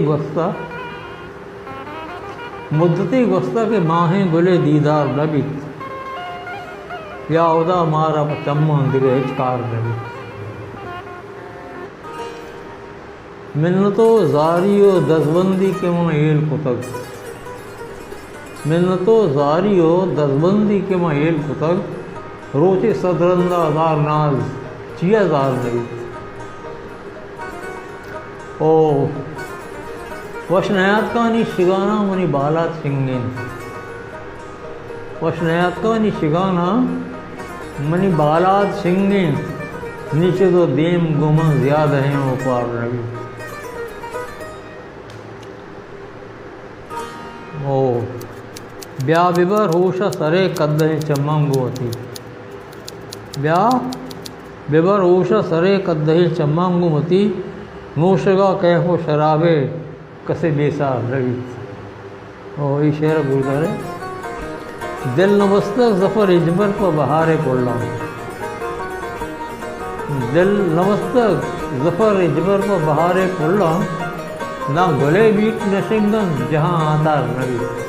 गोस्ता मुद्दती गोस्ता के माहें गुले दीदार लबित यावदा मारा चम्मा दिगे हिचकार लबित मिन्नतो जारियो दसबंदी के मां एल कुतग मिन्नतो जारियो दसबंदी के मां एल कुतग रोचे सदरंदा दार नाज चिया दार लबित ओ वशनयात कानी शिगाना मनी बालात सिंगेन वशनयात कानी शिगाना मनी बालात सिंगेन नीचे तो देम गुमा ज्यादा हैं वो पार लगी ओ ब्या बिबर होशा सरे कद है चम्मांगुमती ब्या बिबर होशा सरे कद है चम्मांगुमती नोशगा कैफो शराबे कसे बेसार लगी ओ ये शेर गुजर है दिल नमस्तक जफर इजबर पर बहारे कोल्ला दिल नमस्तक जफर इजबर पर बहारे कोल्ला ना गले बीट नशिंगन जहाँ आता लगी